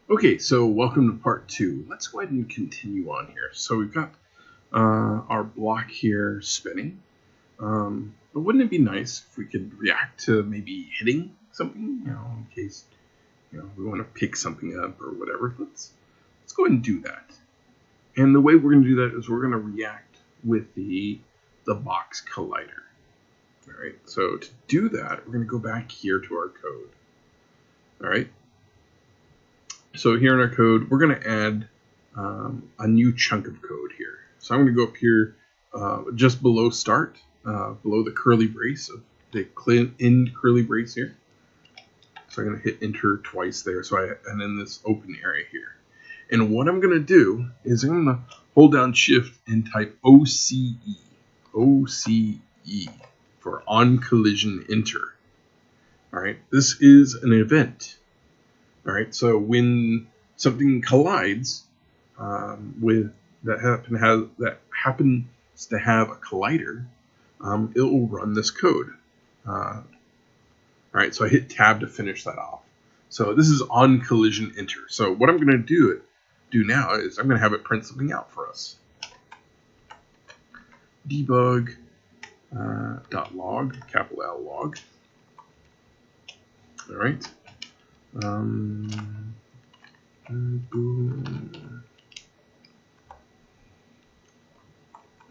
Okay, so welcome to part two. Let's go ahead and continue on here. So we've got our block here spinning. But wouldn't it be nice if we could react to maybe hitting something, in case we want to pick something up or whatever. Let's go ahead and do that. And the way we're going to do that is we're going to react with the box collider. All right. So to do that, we're going to go back here to our code. All right. So here in our code, we're going to add a new chunk of code here. So I'm going to go up here just below start, below the curly brace, of the end curly brace here. So I'm going to hit enter twice there. And in this open area here. And what I'm going to do is I'm going to hold down shift and type OCE. OCE for on collision enter. All right. This is an event. All right, so when something collides that happens to have a collider, it will run this code. All right, so I hit tab to finish that off. So this is on collision enter. So what I'm going to do now is I'm going to have it print something out for us. Debug .log, capital L log. All right. Boom.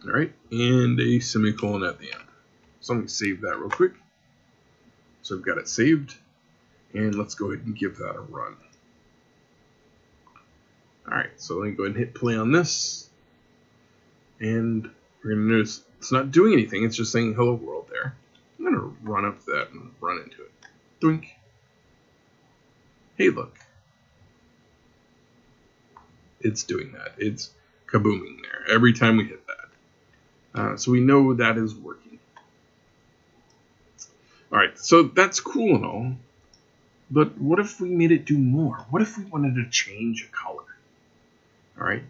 All right, and a semicolon at the end. So let me save that real quick. So I've got it saved, and let's go ahead and give that a run. All right, so let me go ahead and hit play on this, and we're going to notice it's not doing anything. It's just saying hello world there. I'm going to run up that and run into it. Doink. Hey, look. It's doing that. It's kabooming there every time we hit that. So we know that is working. All right, so that's cool and all, but what if we made it do more? What if we wanted to change a color? All right,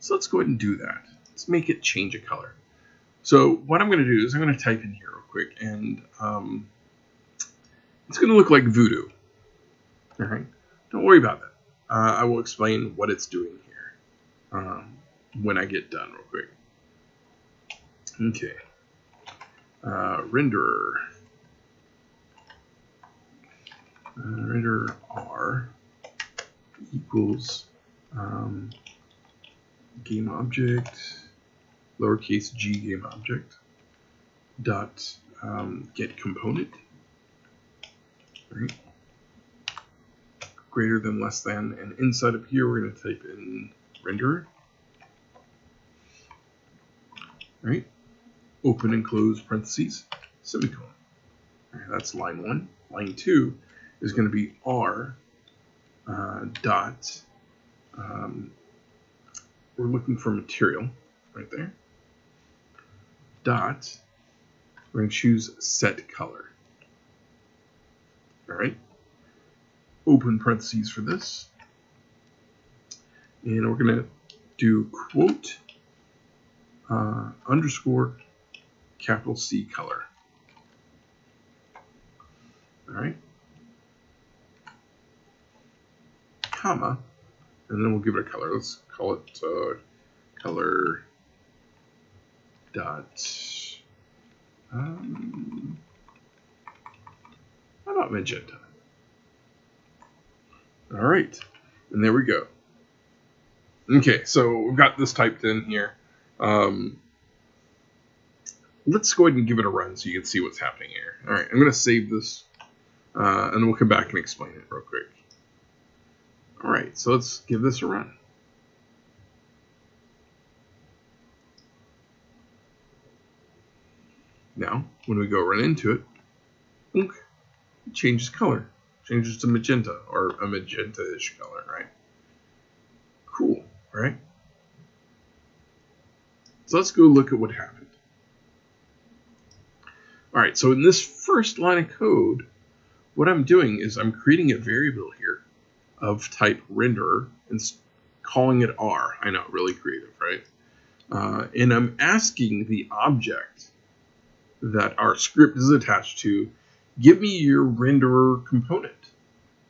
so let's go ahead and do that. Let's make it change a color. So what I'm going to do is I'm going to type in here real quick, and it's going to look like voodoo. All right, don't worry about that. I will explain what it's doing here when I get done real quick. Okay, renderer. Render R equals game object, lowercase g game object, dot get component, right? Greater than, less than, and inside of here we're going to type in renderer, right? Open and close parentheses, semicolon. All right, that's line 1. Line 2 is going to be R dot, we're looking for material right there, dot, we're going to choose set color. All right, open parentheses for this, and we're going to do quote underscore capital C color. All right, comma, and then we'll give it a color. Let's call it color dot, how about magenta? All right, and there we go. Okay, so we've got this typed in here. Let's go ahead and give it a run so you can see what's happening here. All right, I'm going to save this, and we'll come back and explain it real quick. All right, so let's give this a run. Now, when we go run into it, it changes color. Changes to magenta, or a magenta-ish color, right? Cool, right? So let's go look at what happened. All right, so in this first line of code, what I'm doing is I'm creating a variable here of type renderer and calling it R. I know, really creative, right? And I'm asking the object that our script is attached to, give me your renderer component.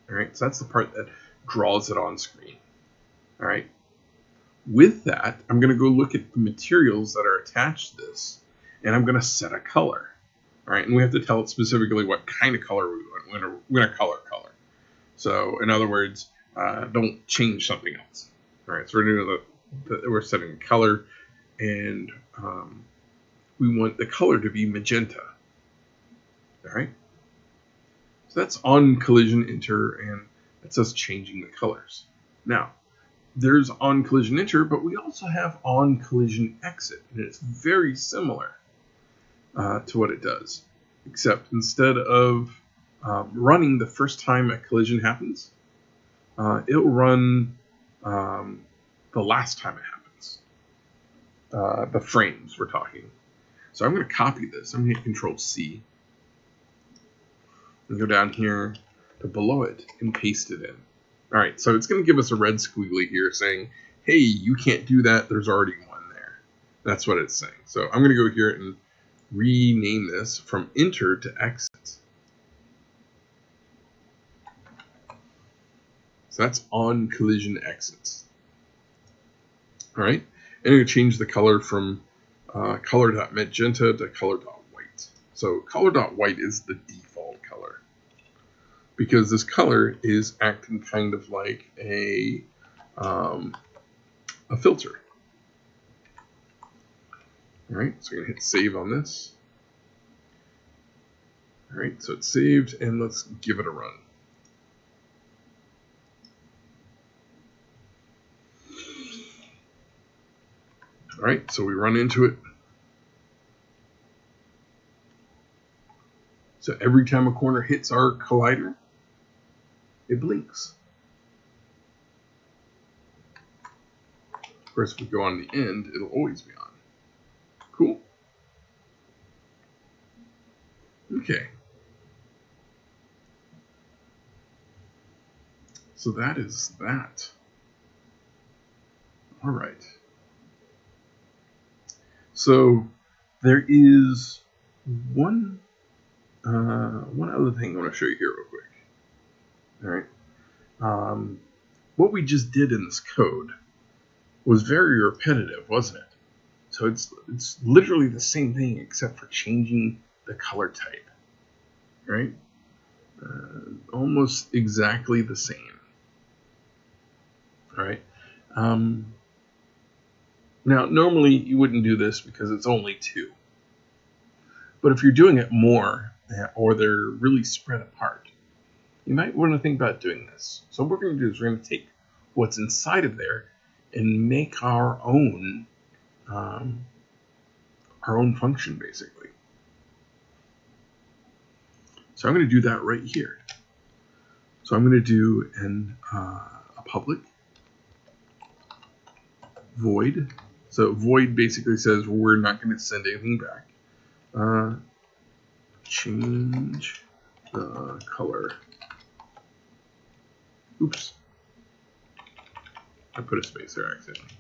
All right, so that's the part that draws it on screen. All right. With that, I'm going to go look at the materials that are attached to this, and I'm going to set a color. All right, and we have to tell it specifically what kind of color we want. We're going to color. So, in other words, don't change something else. All right, so we're setting a color, and we want the color to be magenta. All right, so that's on collision enter, and that's us changing the colors. Now, there's on collision enter, but we also have on collision exit, and it's very similar to what it does, except instead of running the first time a collision happens, it'll run the last time it happens. The frames we're talking. So I'm going to copy this. I'm going to hit Control C and go down here to below it and paste it in. All right, so it's going to give us a red squiggly here saying, hey, you can't do that. There's already one there. That's what it's saying. So I'm going to go here and rename this from enter to exit. So that's on collision exit. All right, and I'm going to change the color from color.magenta to color.white. So color.white is the default color, because this color is acting kind of like a filter. All right, so we're going to hit save on this. All right, so it's saved, and let's give it a run. All right, so we run into it. So every time a corner hits our collider, it blinks. Of course, if we go on the end, it'll always be on. Cool. Okay. So that is that. All right. So there is one other thing I want to show you here real quick. All right. What we just did in this code was very repetitive, wasn't it? So it's literally the same thing except for changing the color type, right? Almost exactly the same. All right. Now, normally you wouldn't do this because it's only 2. But if you're doing it more, or they're really spread apart, you might want to think about doing this. So what we're going to do is we're going to take what's inside of there and make our own function, basically. So I'm going to do that right here. So I'm going to do a public void. So void basically says we're not going to send anything back. Change the color. Oops. I put a space there accidentally.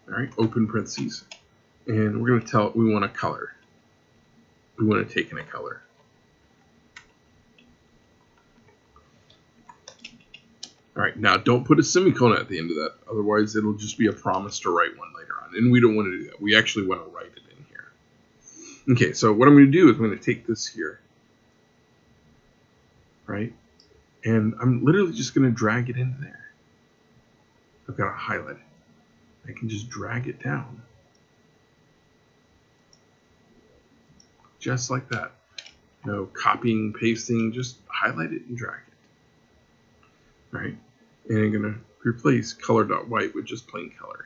All right, open parentheses. And we're going to tell it we want a color. We want to take in a color. All right, now don't put a semicolon at the end of that. Otherwise, it'll just be a promise to write one later on. And we don't want to do that. We actually want to write it in here. Okay, so what I'm going to do is I'm going to take this here. Right? And I'm literally just going to drag it into there. I've got to highlight it. I can just drag it down. Just like that. No copying, pasting, just highlight it and drag it. All right? And I'm going to replace color.white with just plain color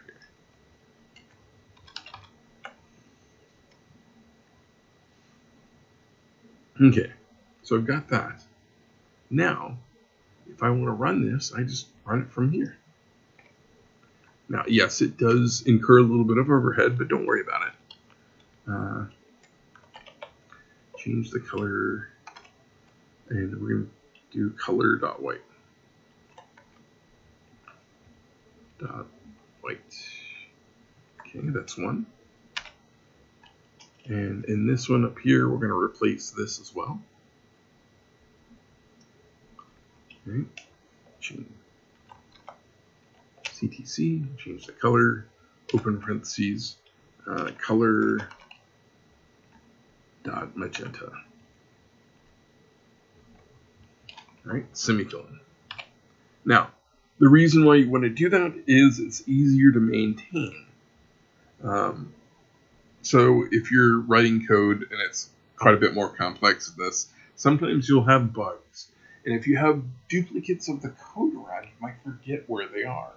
here. Okay, so I've got that. Now, if I want to run this, I just run it from here. Now, yes, it does incur a little bit of overhead, but don't worry about it. Change the color, and we're going to do color.white. White. Okay, that's one. And in this one up here, we're going to replace this as well. Right? Change CTC, change the color, open parentheses, color dot magenta. All right, semicolon. Now, the reason why you want to do that is it's easier to maintain. So if you're writing code and it's quite a bit more complex than this, sometimes you'll have bugs. And if you have duplicates of the code around, you might forget where they are.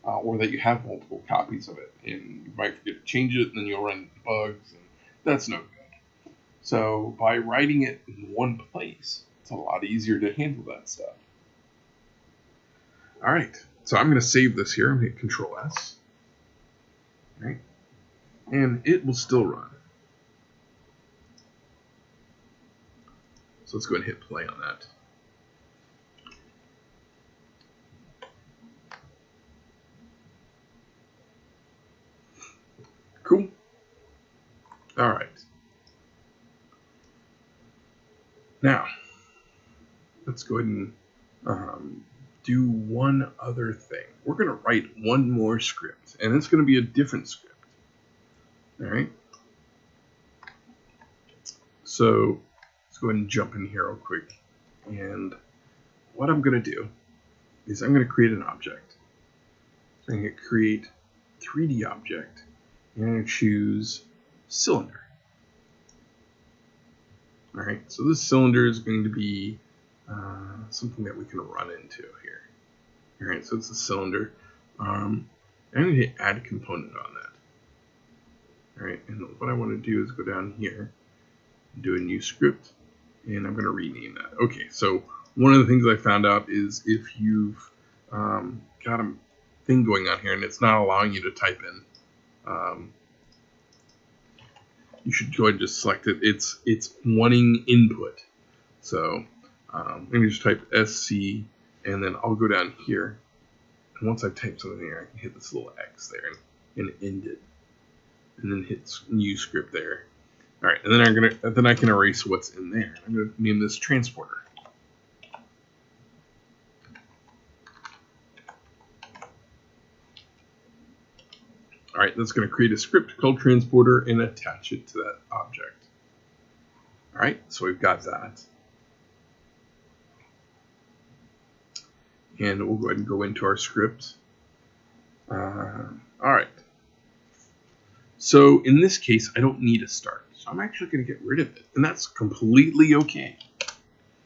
Or that you have multiple copies of it. And you might forget to change it, and then you'll run into bugs, and that's no good. So by writing it in one place, it's a lot easier to handle that stuff. All right, so I'm going to save this here. I'm going to hit Control S. All right. And it will still run. So let's go ahead and hit play on that. Cool. All right. Now, let's go ahead and do one other thing. We're going to write one more script, and it's going to be a different script. All right. So let's go ahead and jump in here real quick. And what I'm going to do is I'm going to create an object. So I'm going to create 3D object, and I'm going to choose cylinder. All right. So this cylinder is going to be something that we can run into here. All right. So it's a cylinder. I'm going to hit add component on that. All right, and what I want to do is go down here and do a new script, and I'm going to rename that. Okay, so one of the things I found out is if you've got a thing going on here and it's not allowing you to type in, you should go ahead and just select it. It's wanting input. So let me just type SC, and then I'll go down here, and once I type something here, I can hit this little X there and end it. And then hit new script there. All right, and then I can erase what's in there. I'm gonna name this transporter. All right, that's gonna create a script called transporter and attach it to that object. All right, so we've got that. And we'll go ahead and go into our script. All right. So in this case, I don't need a start. So I'm actually going to get rid of it. And that's completely okay.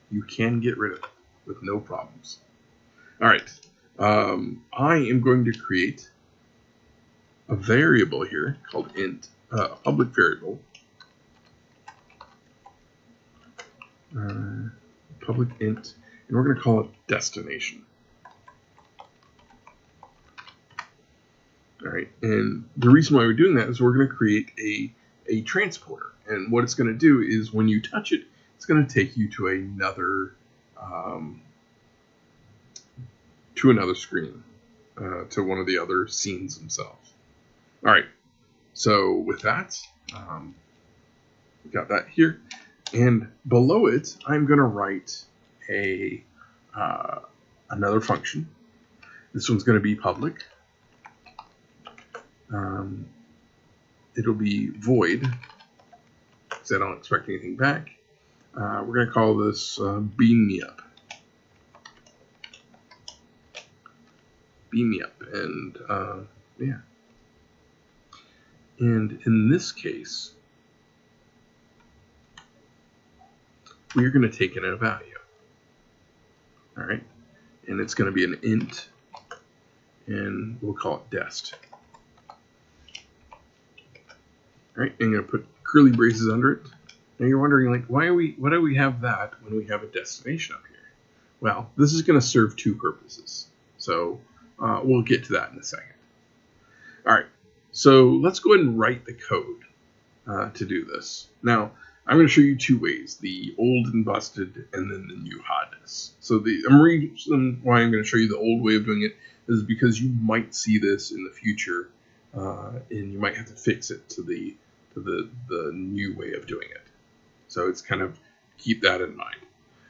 You can get rid of it with no problems. All right. I am going to create a variable here called int, a public variable. Public int. And we're going to call it destination. All right, and the reason why we're doing that is we're going to create a transporter, and what it's going to do is when you touch it, it's going to take you to another screen, to one of the other scenes themselves. All right, so with that, we got that here, and below it, I'm going to write another function. This one's going to be public. It'll be void, because I don't expect anything back. We're going to call this beam me up. Beam me up, and yeah. And in this case, we're going to take in a value. All right, and it's going to be an int, and we'll call it dest. All right, and I'm going to put curly braces under it. Now you're wondering, like, why do we have that when we have a destination up here? Well, this is going to serve two purposes. So we'll get to that in a second. All right, so let's go ahead and write the code to do this. Now, I'm going to show you two ways, the old and busted and then the new hotness. So the reason why I'm going to show you the old way of doing it is because you might see this in the future, and you might have to fix it to the new way of doing it. So it's kind of keep that in mind.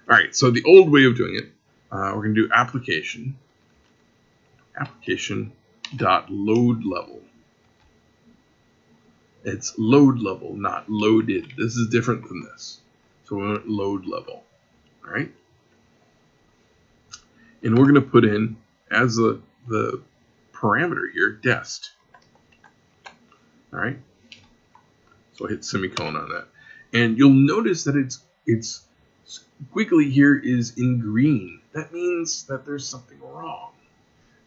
All right, so the old way of doing it, we're going to do application dot load level. It's load level, not loaded. This is different than this. So we want load level. All right. And we're going to put in, as the parameter here, dest. All right. So I hit semicolon on that. And you'll notice that it's squiggly here is in green. That means that there's something wrong.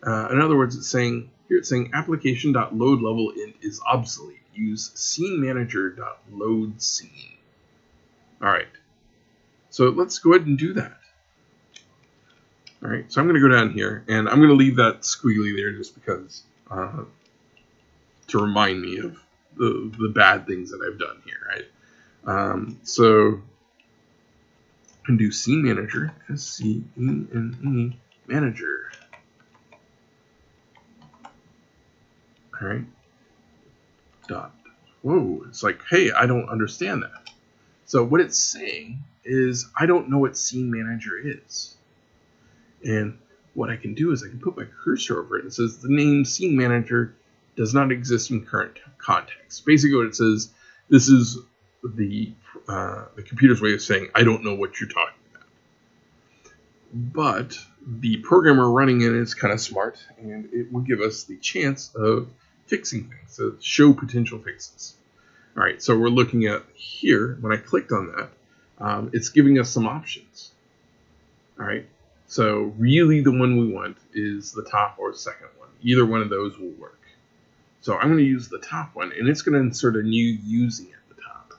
In other words, it's saying application.loadLevelInt is obsolete. Use sceneManager.load scene. All right. So let's go ahead and do that. All right. So I'm going to go down here, and I'm going to leave that squiggly there just because to remind me of the bad things that I've done here, right? So I can do sceneManager, SCENE manager. All right. Dot. Whoa, it's like, hey, I don't understand that. So what it's saying is I don't know what sceneManager is. And what I can do is I can put my cursor over it. It says the name sceneManager does not exist in current context. Basically what it says, this is the computer's way of saying, I don't know what you're talking about. But the programmer running it is kind of smart, and it will give us the chance of fixing things, so show potential fixes. All right, so we're looking at here, when I clicked on that, it's giving us some options. All right, so really the one we want is the top or second one. Either one of those will work. So I'm going to use the top one, and it's going to insert a new using at the top.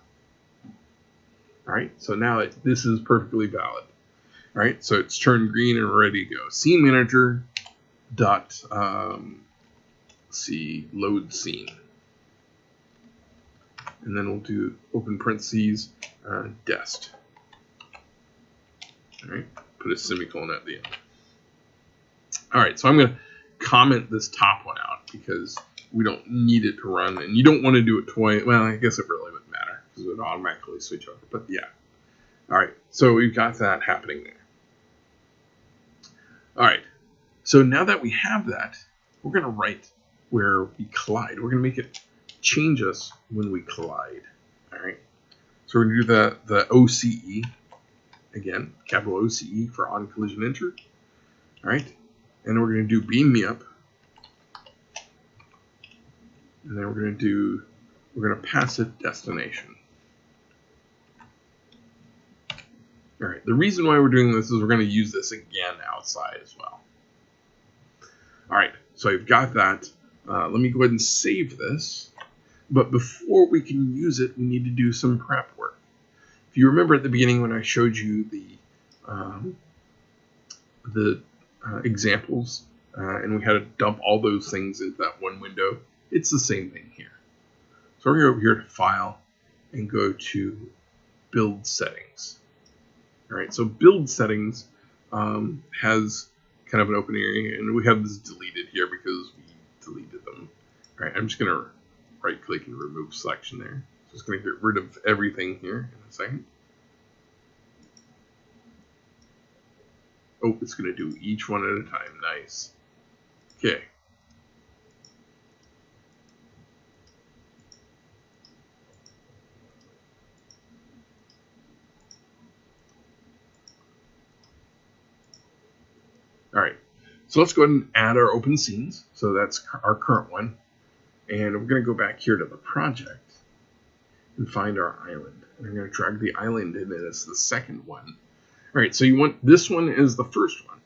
All right, so now this is perfectly valid. All right, so it's turned green and ready to go. sceneManager dot load scene, and then we'll do open parentheses dest. All right, put a semicolon at the end. All right, so I'm going to comment this top one out because we don't need it to run, and you don't want to do it twice. Well, I guess it really wouldn't matter because it would automatically switch over, but yeah. All right, so we've got that happening there. All right, so now that we have that, we're going to write where we collide. We're going to make it change us when we collide. All right, so we're going to do the OCE, again, capital OCE for on collision enter. All right, and we're going to do beam me up. And then we're going to pass it destination. All right, the reason why we're doing this is we're going to use this again outside as well. All right, so I've got that. Let me go ahead and save this. But before we can use it, we need to do some prep work. If you remember at the beginning when I showed you the examples, and we had to dump all those things into that one window, it's the same thing here. So we're going to go over here to File and go to Build Settings. All right, so Build Settings has kind of an open area, and we have this deleted here because we deleted them. All right, I'm just going to right-click and remove selection there. So it's going to get rid of everything here in a second. Oh, it's going to do each one at a time. Nice. Okay. All right, so let's go ahead and add our open scenes. So that's our current one. And we're going to go back here to the project and find our island. And I'm going to drag the island in as the second one. All right, so you want this one is the first one,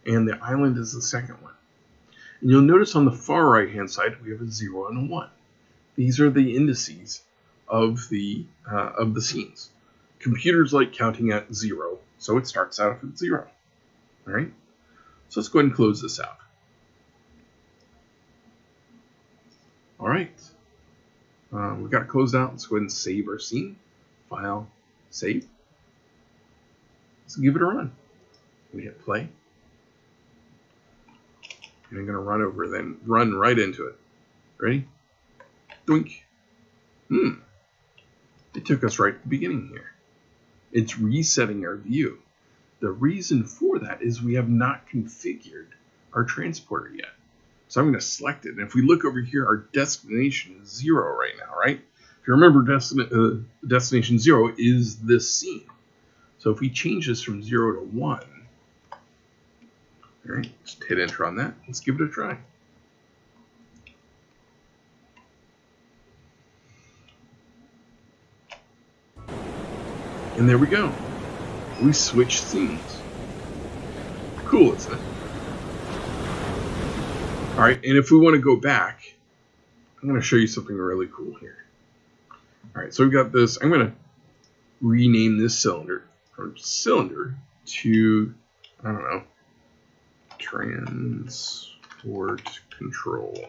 and the island is the second one. And you'll notice on the far right-hand side, we have a 0 and a 1. These are the indices of the scenes. Computers like counting at 0, so it starts out at 0. All right, so let's go ahead and close this out. All right, we've got it closed out. Let's go ahead and save our scene. File, save. Let's give it a run. We hit play. And I'm going to run over, then run right into it. Ready? Doink. It took us right to the beginning here. It's resetting our view. The reason for that is we have not configured our transporter yet. So I'm going to select it. And if we look over here, our destination is 0 right now, right? If you remember, destination 0 is this scene. So if we change this from 0 to 1, all right, just hit enter on that. Let's give it a try. And there we go. We switched scenes. Cool, isn't it? All right, and if we want to go back, I'm going to show you something really cool here. All right, so we've got this. I'm going to rename this cylinder from cylinder to, I don't know, transport control.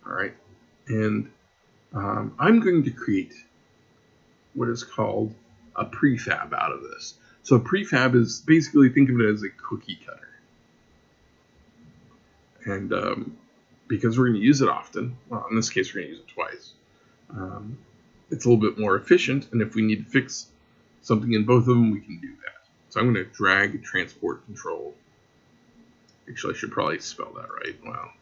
All right, and I'm going to create what is called a prefab out of this. So a prefab is basically, think of it as a cookie cutter. And because we're going to use it often, well, in this case we're going to use it twice, it's a little bit more efficient, and if we need to fix something in both of them, we can do that. So I'm going to drag transport control. Actually, I should probably spell that right. Wow.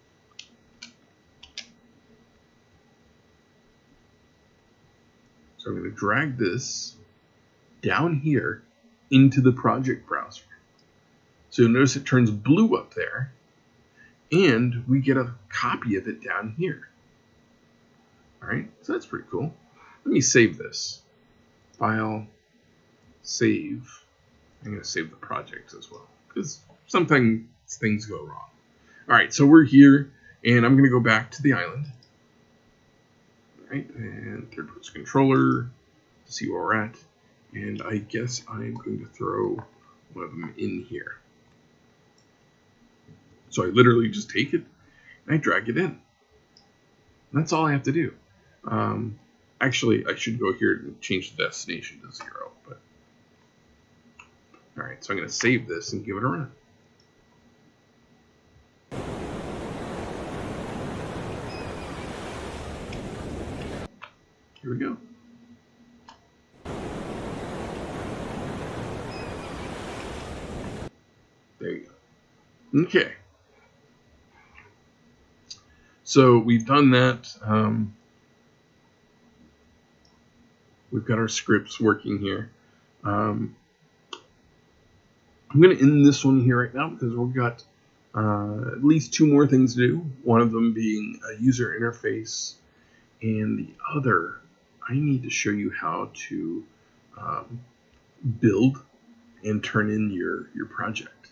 So I'm going to drag this down here into the project browser. So you'll notice it turns blue up there, and we get a copy of it down here. All right, so that's pretty cool. Let me save this. File, save. I'm going to save the project as well, because sometimes things go wrong. All right, so we're here, and I'm going to go back to the island. All right, and third-person controller to see where we're at. And I guess I'm going to throw one of them in here. So I literally just take it and I drag it in. And that's all I have to do. Actually, I should go here and change the destination to 0. But all right, so I'm going to save this and give it a run. Here we go. There you go. Okay. So we've done that. We've got our scripts working here. I'm going to end this one here right now because we've got at least 2 more things to do. One of them being a user interface, and the other, I need to show you how to build and turn in your project.